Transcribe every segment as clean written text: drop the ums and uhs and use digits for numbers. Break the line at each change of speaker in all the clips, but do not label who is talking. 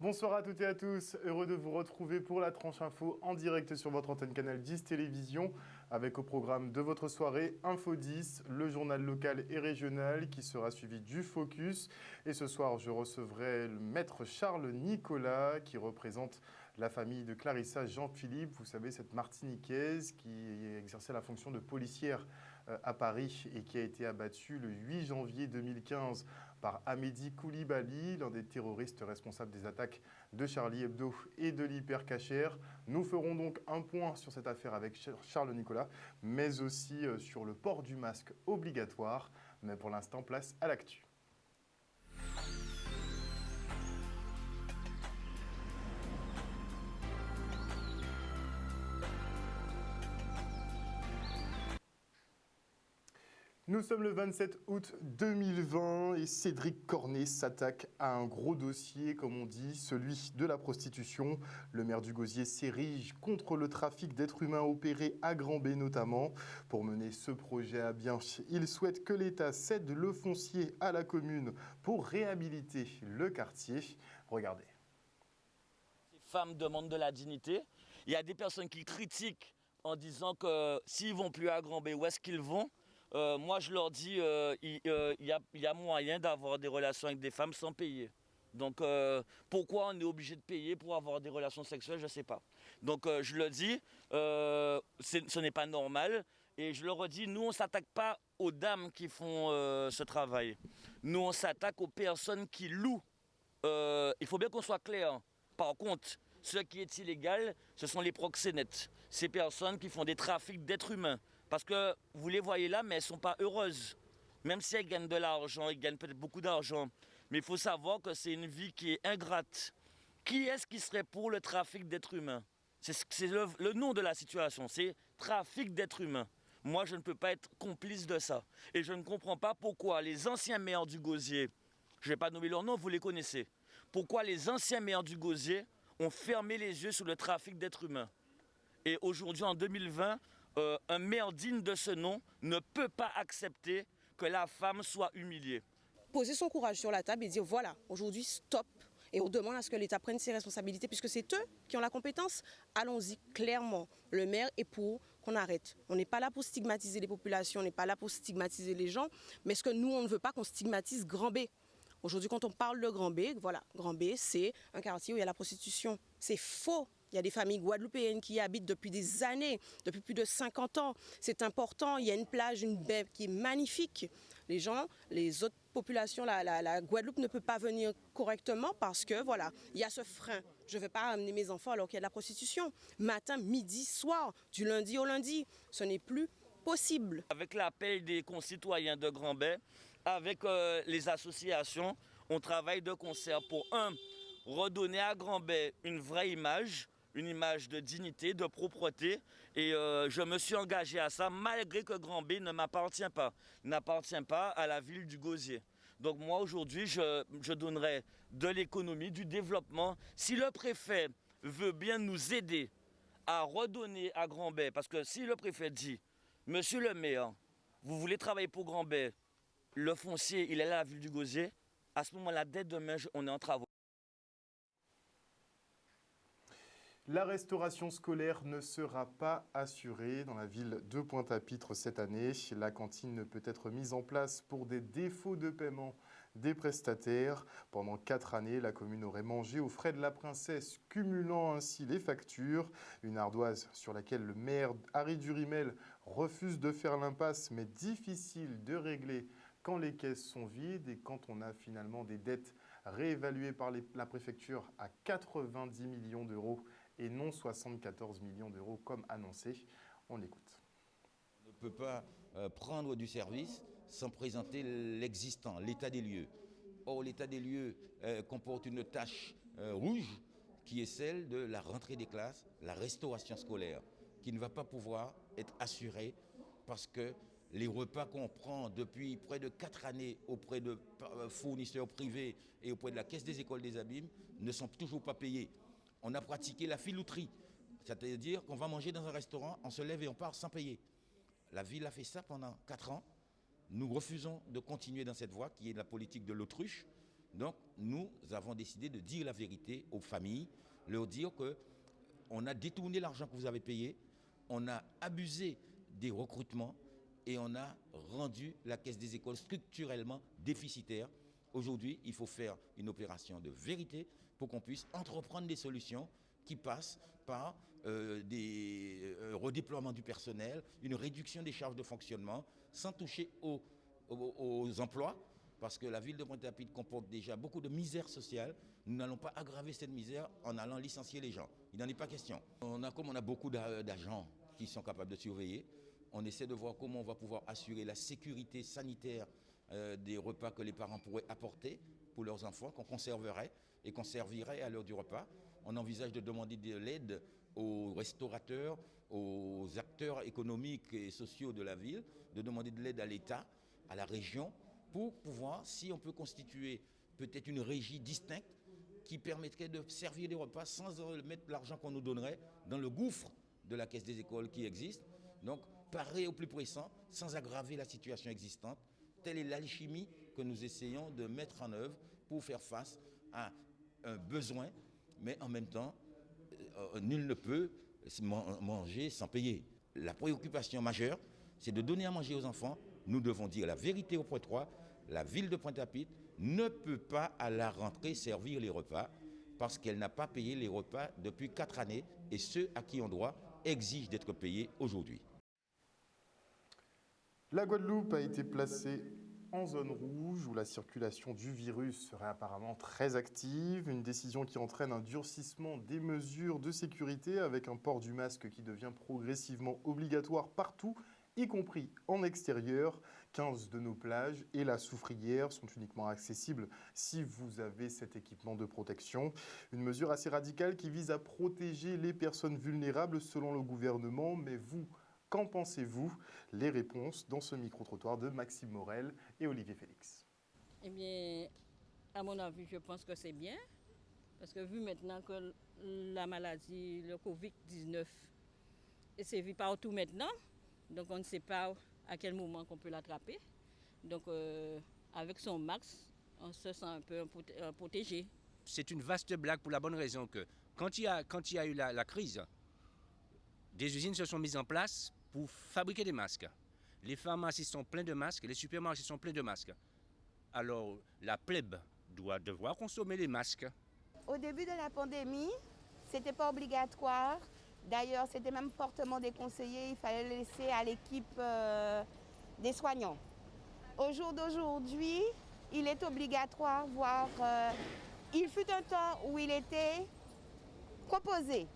Bonsoir à toutes et à tous, heureux de vous retrouver pour la tranche info en direct sur votre antenne Canal 10 Télévision avec au programme de votre soirée Info 10, le journal local et régional qui sera suivi du Focus. Et ce soir, je recevrai le maître Charles Nicolas qui représente la famille de Clarissa Jean-Philippe, vous savez, cette Martiniquaise qui exerçait la fonction de policière à Paris et qui a été abattue le 8 janvier 2015 par Amédi Koulibaly, l'un des terroristes responsables des attaques de Charlie Hebdo et de l'Hypercacher. Nous ferons donc un point sur cette affaire avec Charles Nicolas, mais aussi sur le port du masque obligatoire. Mais pour l'instant, place à l'actu. Nous sommes le 27 août 2020 et Cédric Cornet s'attaque à un gros dossier, comme on dit, celui de la prostitution. Le maire du Gosier s'érige contre le trafic d'êtres humains opéré à Grand-B notamment. Pour mener ce projet à bien, il souhaite que l'État cède le foncier à la commune pour réhabiliter le quartier. Regardez.
Ces femmes demandent de la dignité. Il y a des personnes qui critiquent en disant que s'ils ne vont plus à Grand-B, où est-ce qu'ils vont ? Moi, je leur dis il y a moyen d'avoir des relations avec des femmes sans payer. Donc, pourquoi on est obligé de payer pour avoir des relations sexuelles, je ne sais pas. Donc, je le dis, ce n'est pas normal. Et je le redis, nous, on ne s'attaque pas aux dames qui font ce travail. Nous, on s'attaque aux personnes qui louent. Il faut bien qu'on soit clair. Par contre, ce qui est illégal, ce sont les proxénètes. Ces personnes qui font des trafics d'êtres humains. Parce que vous les voyez là, mais elles ne sont pas heureuses. Même si elles gagnent de l'argent, elles gagnent peut-être beaucoup d'argent. Mais il faut savoir que c'est une vie qui est ingrate. Qui est-ce qui serait pour le trafic d'êtres humains? C'est le nom de la situation, c'est trafic d'êtres humains. Moi, je ne peux pas être complice de ça. Et je ne comprends pas pourquoi les anciens maires du Gosier, je ne vais pas nommer leur nom, vous les connaissez. Pourquoi les anciens maires du Gosier ont fermé les yeux sur le trafic d'êtres humains. Et aujourd'hui, en 2020, un maire digne de ce nom ne peut pas accepter que la femme soit humiliée.
Poser son courage sur la table et dire voilà, aujourd'hui stop. Et on demande à ce que l'État prenne ses responsabilités puisque c'est eux qui ont la compétence. Allons-y clairement. Le maire est pour qu'on arrête. On n'est pas là pour stigmatiser les populations, on n'est pas là pour stigmatiser les gens. Mais ce que nous, on ne veut pas qu'on stigmatise Grand B. Aujourd'hui, quand on parle de Grand B, voilà, Grand B, c'est un quartier où il y a la prostitution. C'est faux. Il y a des familles guadeloupéennes qui y habitent depuis des années, depuis plus de 50 ans. C'est important. Il y a une plage, une baie qui est magnifique. Les gens, les autres populations, la Guadeloupe ne peut pas venir correctement parce que, voilà, il y a ce frein. Je ne vais pas amener mes enfants alors qu'il y a de la prostitution. Matin, midi, soir, du lundi au lundi. Ce n'est plus possible.
Avec l'appel des concitoyens de Grand-B, avec les associations, on travaille de concert pour, redonner à Grand-B une vraie image, une image de dignité, de propreté. Et je me suis engagé à ça, malgré que Grand-B ne m'appartient pas à la ville du Gosier. Donc moi, aujourd'hui, je donnerai de l'économie, du développement. Si le préfet veut bien nous aider à redonner à Grand-B, parce que si le préfet dit, monsieur le maire, vous voulez travailler pour Grand-B, le foncier, il est là à la ville du Gosier, à ce moment-là, dès demain, on est en travaux.
La restauration scolaire ne sera pas assurée dans la ville de Pointe-à-Pitre cette année. La cantine ne peut être mise en place pour des défauts de paiement des prestataires. Pendant 4 années, la commune aurait mangé aux frais de la princesse, cumulant ainsi les factures. Une ardoise sur laquelle le maire Harry Durimel refuse de faire l'impasse, mais difficile de régler quand les caisses sont vides et quand on a finalement des dettes réévaluées par la préfecture à 90 millions d'euros et non 74 millions d'euros comme annoncé. On écoute.
On ne peut pas prendre du service sans présenter l'existant, l'état des lieux. Or, l'état des lieux comporte une tâche rouge qui est celle de la rentrée des classes, la restauration scolaire, qui ne va pas pouvoir être assurée parce que les repas qu'on prend depuis près de 4 années auprès de fournisseurs privés et auprès de la Caisse des écoles des abîmes ne sont toujours pas payés. On a pratiqué la filouterie, c'est-à-dire qu'on va manger dans un restaurant, on se lève et on part sans payer. La ville a fait ça pendant 4 ans. Nous refusons de continuer dans cette voie qui est la politique de l'autruche. Donc, nous avons décidé de dire la vérité aux familles, leur dire qu'on a détourné l'argent que vous avez payé, on a abusé des recrutements et on a rendu la caisse des écoles structurellement déficitaire. Aujourd'hui, il faut faire une opération de vérité pour qu'on puisse entreprendre des solutions qui passent par des redéploiements du personnel, une réduction des charges de fonctionnement, sans toucher aux emplois, parce que la ville de Pointe-à-Pitre comporte déjà beaucoup de misère sociale. Nous n'allons pas aggraver cette misère en allant licencier les gens. Il n'en est pas question. Comme on a beaucoup d'agents qui sont capables de surveiller, on essaie de voir comment on va pouvoir assurer la sécurité sanitaire des repas que les parents pourraient apporter pour leurs enfants, qu'on conserverait et qu'on servirait à l'heure du repas. On envisage de demander de l'aide aux restaurateurs, aux acteurs économiques et sociaux de la ville, de demander de l'aide à l'État, à la région, pour pouvoir, si on peut constituer peut-être une régie distincte qui permettrait de servir les repas sans mettre l'argent qu'on nous donnerait dans le gouffre de la caisse des écoles qui existe. Donc, parer au plus pressant, sans aggraver la situation existante. Telle est l'alchimie que nous essayons de mettre en œuvre pour faire face à un besoin, mais en même temps, nul ne peut manger sans payer. La préoccupation majeure, c'est de donner à manger aux enfants. Nous devons dire la vérité au Pointois. La ville de Pointe-à-Pitre ne peut pas à la rentrée servir les repas parce qu'elle n'a pas payé les repas depuis 4 années et ceux à qui on doit exigent d'être payés aujourd'hui.
La Guadeloupe a été placée en zone rouge où la circulation du virus serait apparemment très active. Une décision qui entraîne un durcissement des mesures de sécurité avec un port du masque qui devient progressivement obligatoire partout, y compris en extérieur. 15 de nos plages et la Soufrière sont uniquement accessibles si vous avez cet équipement de protection. Une mesure assez radicale qui vise à protéger les personnes vulnérables selon le gouvernement. Mais vous, qu'en pensez-vous? Les réponses dans ce micro-trottoir de Maxime Morel et Olivier Félix.
Eh bien, à mon avis, je pense que c'est bien. Parce que vu maintenant que la maladie, le Covid-19, c'est vu partout maintenant, donc on ne sait pas à quel moment qu'on peut l'attraper. Donc avec son masque, on se sent un peu protégé.
C'est une vaste blague pour la bonne raison que quand il y a eu la crise, des usines se sont mises en place pour fabriquer des masques. Les pharmacies sont pleines de masques, les supermarchés sont pleins de masques. Alors la plèbe doit devoir consommer les masques.
Au début de la pandémie, ce n'était pas obligatoire. D'ailleurs, c'était même fortement déconseillé. Il fallait le laisser à l'équipe des soignants. Au jour d'aujourd'hui, il est obligatoire, voire il fut un temps où il était proposé.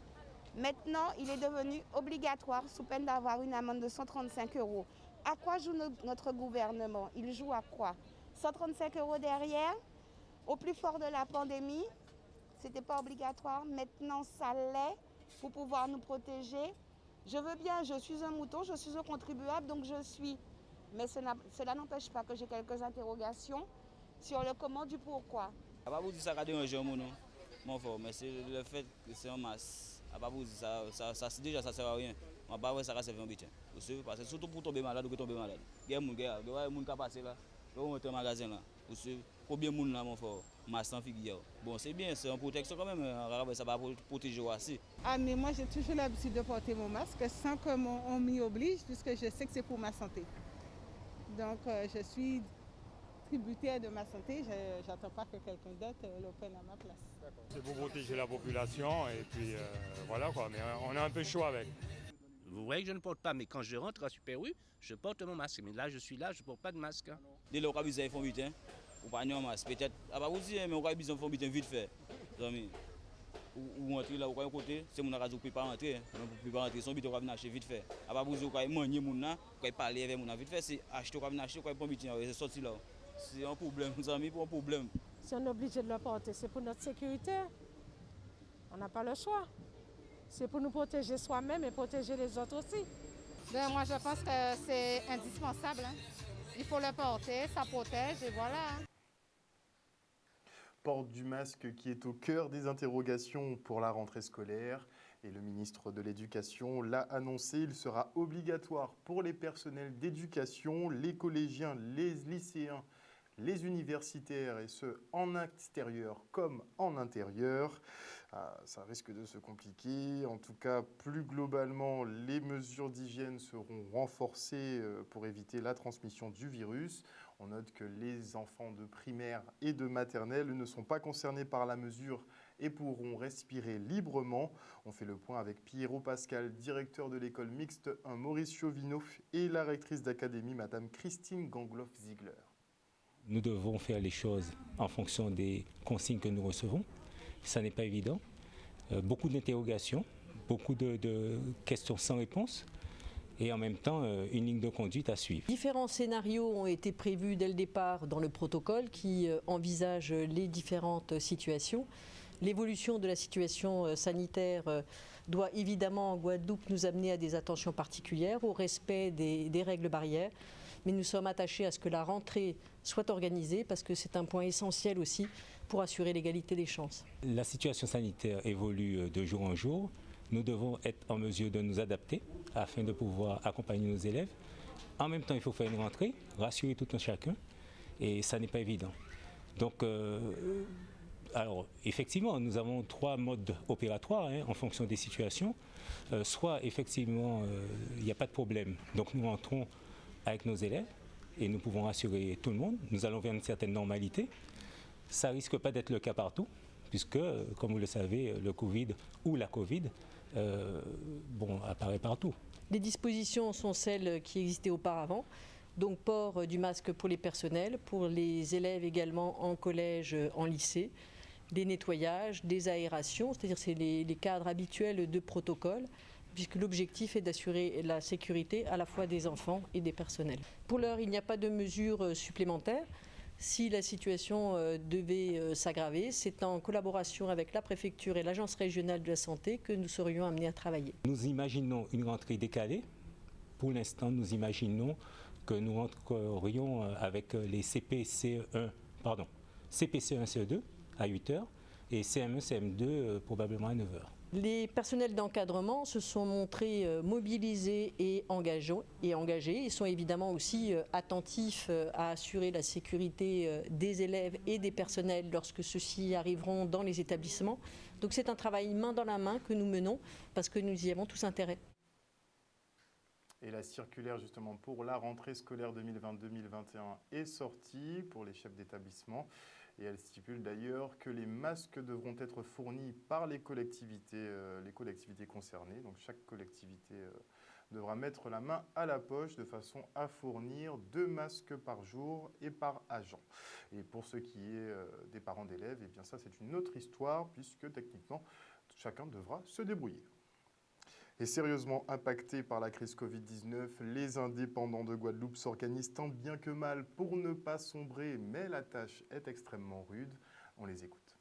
Maintenant, il est devenu obligatoire sous peine d'avoir une amende de 135 €. À quoi joue notre gouvernement? Il joue à quoi? 135 € derrière, au plus fort de la pandémie, ce n'était pas obligatoire. Maintenant, ça l'est pour pouvoir nous protéger. Je veux bien, je suis un mouton, je suis un contribuable, donc je suis. Mais cela n'empêche pas que j'ai quelques interrogations sur le comment du pourquoi.
À pas vous dire ça va déranger mon frère, mais c'est le fait que c'est en masse. À pas vous dire ça déjà ça sert à rien. On va pas voir ça va servir en butin. Parce que surtout pour tomber malade ou tomber malade. Il y a des gens qui passent là, on rentre au magasin là. Combien de monde là mon frère, masse sans figure. Bon, c'est bien, c'est en protection quand même, ça va protéger aussi.
Ah mais moi j'ai toujours l'habitude de porter mon masque sans qu'on m'y oblige puisque je sais que c'est pour ma santé. Donc je suis tributaire de ma santé, je n'attends pas que quelqu'un d'autre le prenne à ma place.
C'est pour protéger la population et puis voilà quoi, mais on a un peu chaud avec.
Vous voyez que je ne porte pas, mais quand je rentre à Super U, je porte mon masque. Mais là, je suis là, je ne porte pas de masque.
Dès lors qu'on a font butin, ou pas un masque, peut-être, à pas vous dire, mais on a besoin de faire butin vite fait. Ou entrer là, ou un côté, c'est mon raison pour pas rentrer. On ne peut pas rentrer, son butin, on va acheter vite fait. À pas vous dire, on va manier mon là, on va parler avec mon vite fait, c'est acheter, on va acheter, on va prendre butin, c'est sorti là. C'est un problème, nos amis, pour un problème.
Si on est obligé de le porter, c'est pour notre sécurité. On n'a pas le choix. C'est pour nous protéger soi-même et protéger les autres aussi.
Ben, moi, je pense que c'est indispensable. Hein. Il faut le porter, ça protège et voilà.
Porte du masque qui est au cœur des interrogations pour la rentrée scolaire. Et le ministre de l'Éducation l'a annoncé, il sera obligatoire pour les personnels d'éducation, les collégiens, les lycéens, les universitaires, et ce, en extérieur comme en intérieur. Ça risque de se compliquer. En tout cas, plus globalement, les mesures d'hygiène seront renforcées pour éviter la transmission du virus. On note que les enfants de primaire et de maternelle ne sont pas concernés par la mesure et pourront respirer librement. On fait le point avec Pierrot Pascal, directeur de l'école mixte 1 Maurice Chauvineau, et la rectrice d'académie, Madame Christine Gangloff-Ziegler.
Nous devons faire les choses en fonction des consignes que nous recevons. Ça n'est pas évident. Beaucoup d'interrogations, beaucoup de questions sans réponse. Et en même temps, une ligne de conduite à suivre.
Différents scénarios ont été prévus dès le départ dans le protocole qui envisage les différentes situations. L'évolution de la situation sanitaire doit évidemment en Guadeloupe nous amener à des attentions particulières, au respect des règles barrières. Mais nous sommes attachés à ce que la rentrée soit organisée parce que c'est un point essentiel aussi pour assurer l'égalité des chances.
La situation sanitaire évolue de jour en jour. Nous devons être en mesure de nous adapter afin de pouvoir accompagner nos élèves. En même temps, il faut faire une rentrée, rassurer tout un chacun, et ça n'est pas évident. Donc, alors, effectivement, nous avons 3 modes opératoires en fonction des situations. Soit, effectivement, il n'y a pas de problème, donc nous rentrons avec nos élèves et nous pouvons rassurer tout le monde. Nous allons vers une certaine normalité. Ça ne risque pas d'être le cas partout, puisque, comme vous le savez, le Covid ou la Covid apparaît partout.
Les dispositions sont celles qui existaient auparavant, donc port du masque pour les personnels, pour les élèves également en collège, en lycée, des nettoyages, des aérations, c'est-à-dire c'est les cadres habituels de protocole, puisque l'objectif est d'assurer la sécurité à la fois des enfants et des personnels. Pour l'heure, il n'y a pas de mesures supplémentaires. Si la situation devait s'aggraver, c'est en collaboration avec la préfecture et l'agence régionale de la santé que nous serions amenés à travailler.
Nous imaginons une rentrée décalée. Pour l'instant, nous imaginons que nous rentrerions avec les CP1, CE2 à 8h et CM1, CM2 probablement à 9h.
Les personnels d'encadrement se sont montrés mobilisés et engagés. Ils sont évidemment aussi attentifs à assurer la sécurité des élèves et des personnels lorsque ceux-ci arriveront dans les établissements. Donc c'est un travail main dans la main que nous menons parce que nous y avons tous intérêt.
Et la circulaire justement pour la rentrée scolaire 2020-2021 est sortie pour les chefs d'établissement. Et elle stipule d'ailleurs que les masques devront être fournis par les collectivités concernées. Donc chaque collectivité devra mettre la main à la poche de façon à fournir 2 masques par jour et par agent. Et pour ce qui est des parents d'élèves, eh bien ça c'est une autre histoire puisque techniquement chacun devra se débrouiller. Et sérieusement impactés par la crise Covid-19, les indépendants de Guadeloupe s'organisent tant bien que mal pour ne pas sombrer, mais la tâche est extrêmement rude. On les écoute.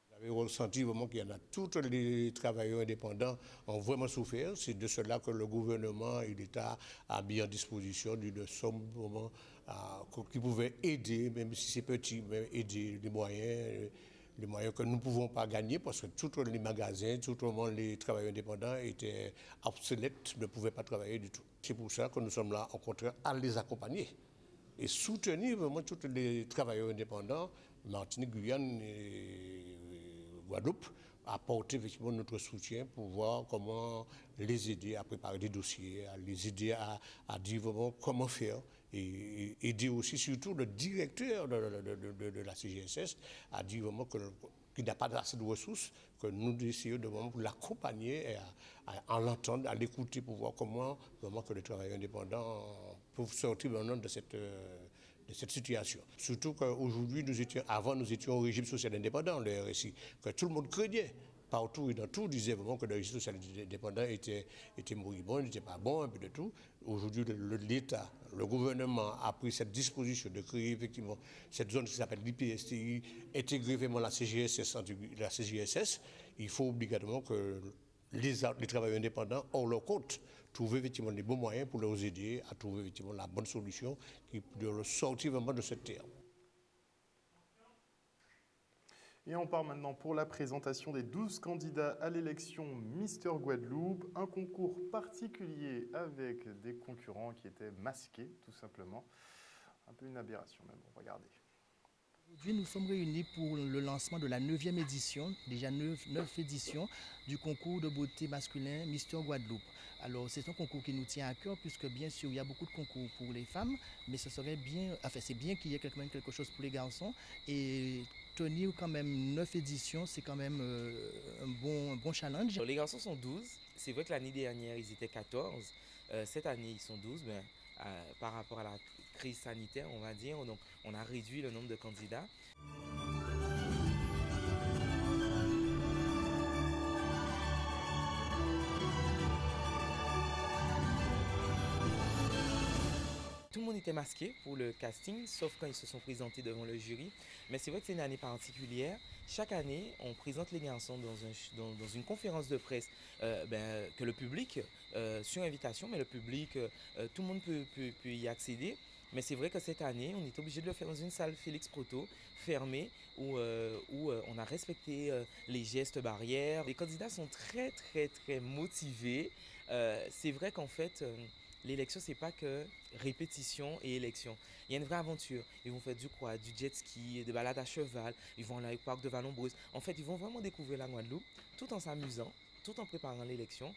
Vous avez ressenti vraiment qu'il y en a tous les travailleurs indépendants ont vraiment souffert. C'est de cela que le gouvernement et l'État a mis en disposition d'une somme vraiment, qui pouvait aider, même si c'est petit, mais aider les moyens que nous ne pouvons pas gagner parce que tous les magasins, tout le monde, les travailleurs indépendants étaient obsolètes, ne pouvaient pas travailler du tout. C'est pour ça que nous sommes là, au contraire, à les accompagner et soutenir vraiment tous les travailleurs indépendants, Martinique, Guyane et Guadeloupe, apporter effectivement notre soutien pour voir comment les aider à préparer des dossiers, à les aider à dire vraiment comment faire. Et aider aussi surtout le directeur de la CGSS à dire vraiment qu'il n'a pas assez de ressources, que nous essayons de vraiment l'accompagner et à l'entendre, à l'écouter pour voir comment vraiment que les travailleurs indépendants peuvent sortir maintenant de cette situation. Surtout qu'aujourd'hui, avant nous étions au régime social indépendant, le RSI, que tout le monde craignait. Partout et dans tout, disait vraiment que le régime social indépendant était moribond, n'était pas bon, un peu de tout. Aujourd'hui, l'État, le gouvernement a pris cette disposition de créer effectivement cette zone qui s'appelle l'IPSTI, intégrer vraiment la CGSS. Il faut obligatoirement que les travailleurs indépendants, hors leur compte, trouver effectivement les bons moyens pour les aider à trouver effectivement la bonne solution qui peut leur sortir vraiment de cette terre.
Et on part maintenant pour la présentation des 12 candidats à l'élection Mister Guadeloupe, un concours particulier avec des concurrents qui étaient masqués, tout simplement. un peu une aberration, mais bon, regardez.
Aujourd'hui, nous sommes réunis pour le lancement de la 9e édition, déjà 9 éditions du concours de beauté masculin Mister Guadeloupe. Alors, c'est un concours qui nous tient à cœur puisque bien sûr, il y a beaucoup de concours pour les femmes, mais ce serait bien, enfin, c'est bien qu'il y ait quelque chose pour les garçons. Et tenir quand même 9 éditions, c'est quand même un bon challenge.
Les garçons sont 12. C'est vrai que l'année dernière, ils étaient 14. Cette année, ils sont 12. Mais, par rapport à la crise sanitaire, on va dire, donc on a réduit le nombre de candidats. Tout le monde était masqué pour le casting, sauf quand ils se sont présentés devant le jury. Mais c'est vrai que c'est une année particulière. Chaque année, on présente les garçons dans une conférence de presse que le public, sur invitation, mais le public, tout le monde peut y accéder. Mais c'est vrai que cette année, on est obligé de le faire dans une salle Félix Proto, fermée, où on a respecté les gestes barrières. Les candidats sont très, très, très motivés. C'est vrai qu'en fait, l'élection, c'est pas que répétition et élection. Il y a une vraie aventure. Ils vont faire du quad, du jet ski, des balades à cheval. Ils vont aller au parc de Vallon-Breuse. En fait, ils vont vraiment découvrir la Guadeloupe tout en s'amusant, tout en préparant l'élection.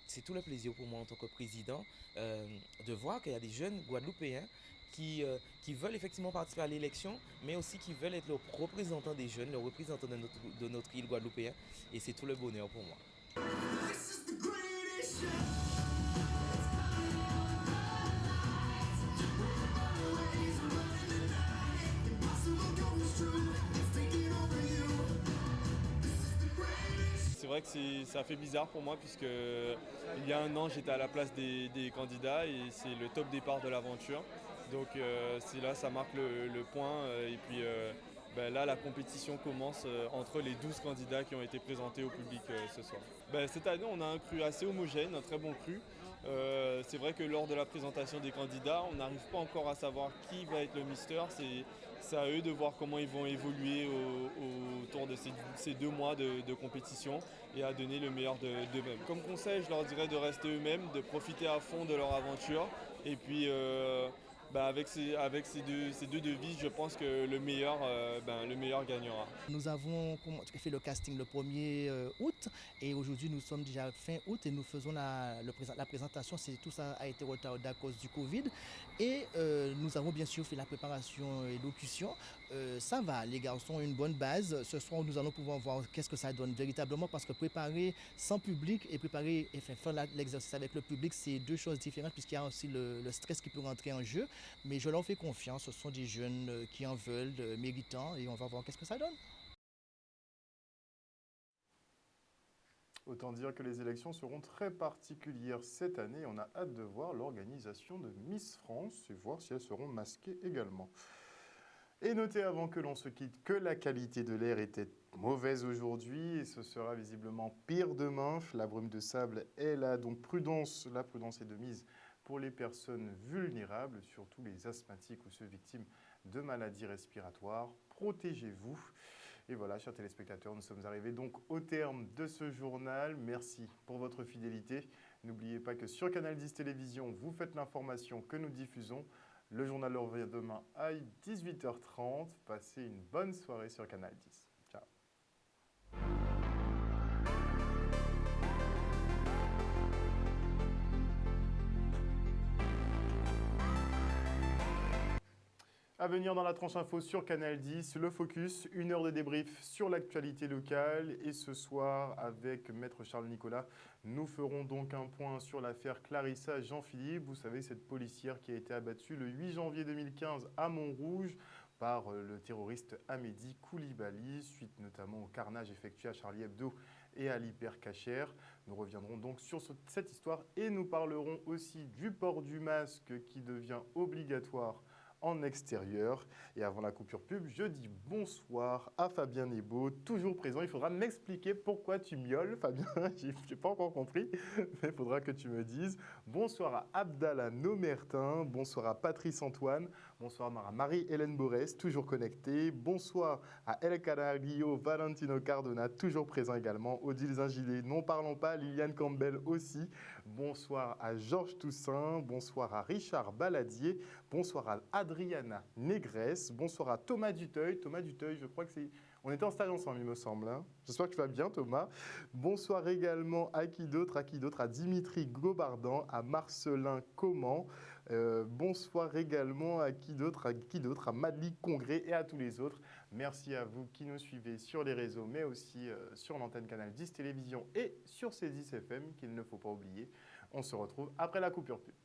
C'est tout le plaisir pour moi en tant que président de voir qu'il y a des jeunes Guadeloupéens qui veulent effectivement participer à l'élection, mais aussi qui veulent être le représentant des jeunes, le représentant de notre île guadeloupéenne. Et c'est tout le bonheur pour moi.
C'est vrai que ça fait bizarre pour moi puisque il y a un an j'étais à la place des candidats et c'est le top départ de l'aventure. Donc c'est là, ça marque le point et puis là la compétition commence entre les 12 candidats qui ont été présentés au public ce soir. Cette année on a un cru assez homogène, un très bon cru. C'est vrai que lors de la présentation des candidats, on n'arrive pas encore à savoir qui va être le Mister. C'est à eux de voir comment ils vont évoluer autour de ces 2 mois de compétition et à donner le meilleur d'eux-mêmes. Comme conseil, je leur dirais de rester eux-mêmes, de profiter à fond de leur aventure. Et puis avec ces deux devises, je pense que le meilleur gagnera.
Nous avons fait le casting le 1er août et aujourd'hui nous sommes déjà fin août et nous faisons la présentation. Tout ça a été retardé à cause du Covid et nous avons bien sûr fait la préparation et l'élocution. Ça va, les garçons ont une bonne base. Ce soir nous allons pouvoir voir qu'est-ce que ça donne véritablement parce que préparer sans public et préparer et faire l'exercice avec le public, c'est 2 choses différentes puisqu'il y a aussi le stress qui peut rentrer en jeu. Mais je leur fais confiance, ce sont des jeunes qui en veulent, méritants, et on va voir qu'est-ce que ça donne.
Autant dire que les élections seront très particulières cette année. On a hâte de voir l'organisation de Miss France et voir si elles seront masquées également. Et notez avant que l'on se quitte que la qualité de l'air était mauvaise aujourd'hui et ce sera visiblement pire demain. La brume de sable est là, donc la prudence est de mise pour les personnes vulnérables, surtout les asthmatiques ou ceux victimes de maladies respiratoires. Protégez-vous. Et voilà, chers téléspectateurs, nous sommes arrivés donc au terme de ce journal. Merci pour votre fidélité. N'oubliez pas que sur Canal 10 Télévision, vous faites l'information que nous diffusons. Le journal revient demain à 18h30. Passez une bonne soirée sur Canal 10. Ciao. À venir dans la tranche info sur Canal 10, le Focus, 1 heure de débrief sur l'actualité locale. Et ce soir, avec Maître Charles Nicolas, nous ferons donc un point sur l'affaire Clarissa Jean-Philippe. Vous savez, cette policière qui a été abattue le 8 janvier 2015 à Montrouge par le terroriste Amédi Koulibaly, suite notamment au carnage effectué à Charlie Hebdo et à l'Hypercacher. Nous reviendrons donc sur cette histoire et nous parlerons aussi du port du masque qui devient obligatoire en extérieur. Et avant la coupure pub, je dis bonsoir à Fabien Nebo, toujours présent. Il faudra m'expliquer pourquoi tu miaules, Fabien. Je n'ai pas encore compris, mais il faudra que tu me dises. Bonsoir à Abdallah Nomertin, bonsoir à Patrice Antoine, bonsoir à Marie-Hélène Borès, toujours connectée. Bonsoir à El Canario, Valentino Cardona, toujours présent également. Odile Zingilé, n'en parlons pas, Liliane Campbell aussi. Bonsoir à Georges Toussaint, bonsoir à Richard Baladier, bonsoir à Adrien Adriana Négresse. Bonsoir à Thomas Duteuil. Thomas Duteuil, je crois que c'est... On était en stage ensemble, il me semble. Hein. J'espère que tu vas bien, Thomas. Bonsoir également à qui d'autre? À Dimitri Gobardan, à Marcelin Comment. Bonsoir également à qui d'autre? À Madly Congrès et à tous les autres. Merci à vous qui nous suivez sur les réseaux, mais aussi sur l'antenne Canal 10 Télévision et sur C10 FM, qu'il ne faut pas oublier. On se retrouve après la coupure pub.